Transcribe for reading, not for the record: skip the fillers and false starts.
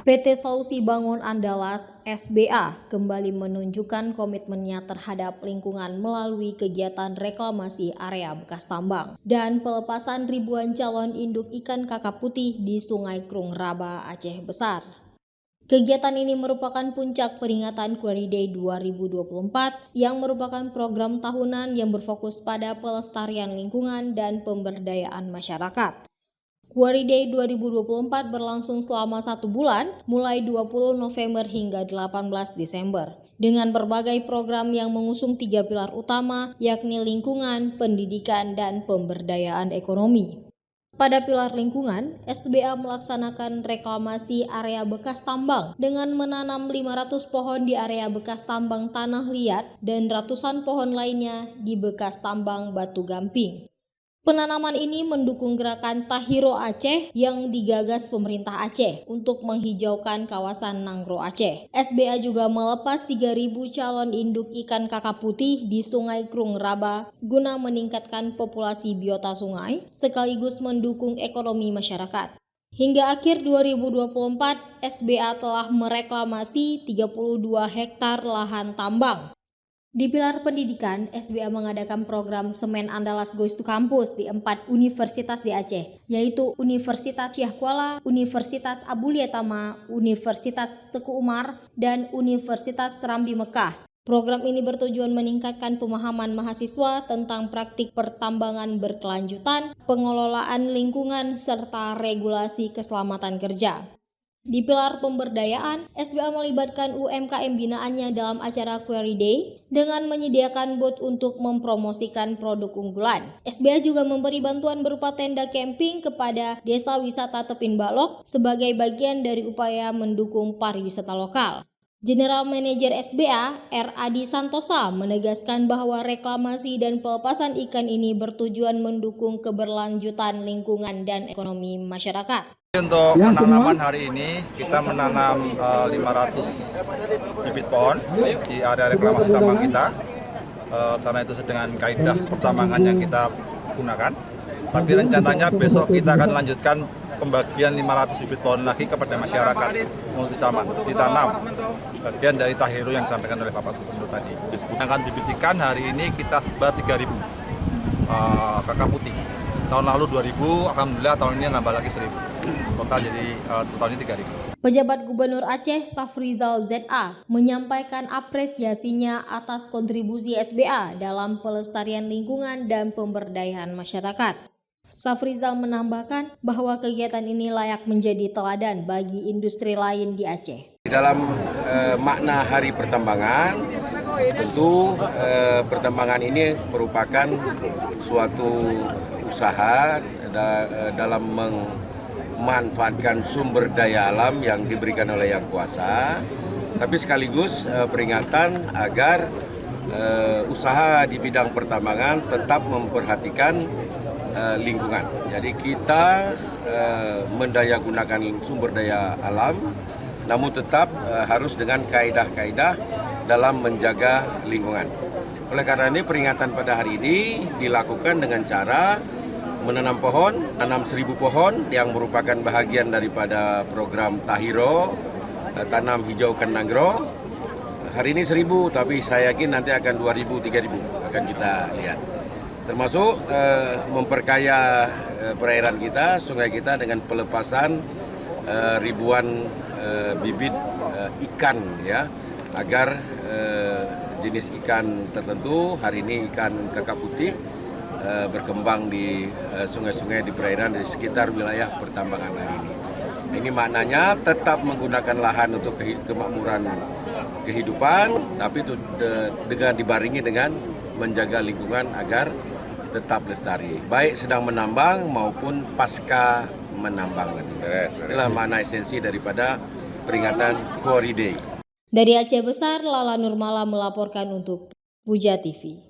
PT Solusi Bangun Andalas (SBA) kembali menunjukkan komitmennya terhadap lingkungan melalui kegiatan reklamasi area bekas tambang dan pelepasan ribuan calon induk ikan kakap putih di Sungai Krung Raba, Aceh Besar. Kegiatan ini merupakan puncak peringatan Quarry Day 2024 yang merupakan program tahunan yang berfokus pada pelestarian lingkungan dan pemberdayaan masyarakat. Quarry Day 2024 berlangsung selama 1 bulan, mulai 20 November hingga 18 Desember, dengan berbagai program yang mengusung 3 pilar utama, yakni lingkungan, pendidikan, dan pemberdayaan ekonomi. Pada pilar lingkungan, SBA melaksanakan reklamasi area bekas tambang dengan menanam 500 pohon di area bekas tambang tanah liat dan ratusan pohon lainnya di bekas tambang batu gamping. Penanaman ini mendukung gerakan Tahiro Aceh yang digagas pemerintah Aceh untuk menghijaukan kawasan Nanggro Aceh. SBA juga melepas 3.000 calon induk ikan kakap putih di Sungai Krung Raba guna meningkatkan populasi biota sungai sekaligus mendukung ekonomi masyarakat. Hingga akhir 2024, SBA telah mereklamasi 32 hektar lahan tambang. Di pilar pendidikan, SBA mengadakan program Semen Andalas Goes to Campus di 4 universitas di Aceh, yaitu Universitas Syah Kuala, Universitas Abulia Tama, Universitas Teku Umar, dan Universitas Serambi Mekah. Program ini bertujuan meningkatkan pemahaman mahasiswa tentang praktik pertambangan berkelanjutan, pengelolaan lingkungan, serta regulasi keselamatan kerja. Di pilar pemberdayaan, SBA melibatkan UMKM binaannya dalam acara Quarry Day dengan menyediakan booth untuk mempromosikan produk unggulan. SBA juga memberi bantuan berupa tenda camping kepada Desa Wisata Tepin Balok sebagai bagian dari upaya mendukung pariwisata lokal. General Manager SBA, R. Adi Santosa, menegaskan bahwa reklamasi dan pelepasan ikan ini bertujuan mendukung keberlanjutan lingkungan dan ekonomi masyarakat. Untuk penanaman hari ini kita menanam 500 bibit pohon di area reklamasi tambang kita karena itu dengan kaidah pertambangan yang kita gunakan. Tapi rencananya besok kita akan lanjutkan pembagian 500 bibit pohon lagi kepada masyarakat untuk ditanam. Bagian dari Tahiro yang disampaikan oleh Bapak Gubernur tadi. Sedangkan bibit ikan hari ini kita sebar 3.000 kakap putih. Tahun lalu 2.000, alhamdulillah tahun ini nambah lagi 1.000. Total jadi total ini 3.000. Pejabat Gubernur Aceh Safrizal ZA menyampaikan apresiasinya atas kontribusi SBA dalam pelestarian lingkungan dan pemberdayaan masyarakat. Safrizal menambahkan bahwa kegiatan ini layak menjadi teladan bagi industri lain di Aceh. Dalam makna Hari Pertambangan, tentu pertambangan ini merupakan suatu usaha dalam memanfaatkan sumber daya alam yang diberikan oleh Yang Kuasa, tapi sekaligus peringatan agar usaha di bidang pertambangan tetap memperhatikan lingkungan. Jadi kita mendayagunakan sumber daya alam, namun tetap harus dengan kaidah-kaidah dalam menjaga lingkungan. Oleh karena ini peringatan pada hari ini dilakukan dengan cara menanam pohon, tanam 1.000 pohon yang merupakan bahagian daripada program Tahiro, tanam hijaukan Nanggro. Hari ini 1.000, tapi saya yakin nanti akan 2.000, 3.000 akan kita lihat. Termasuk memperkaya perairan kita, sungai kita dengan pelepasan ribuan bibit ikan, ya, agar jenis ikan tertentu, hari ini ikan kakap putih, berkembang di sungai-sungai di perairan di sekitar wilayah pertambangan hari ini. Ini maknanya tetap menggunakan lahan untuk kemakmuran kehidupan, tapi itu dengan dibarengi dengan menjaga lingkungan agar tetap lestari, baik sedang menambang maupun pasca menambang. Inilah makna esensi daripada peringatan Quarry Day. Dari Aceh Besar, Lala Nurmala melaporkan untuk Puja TV.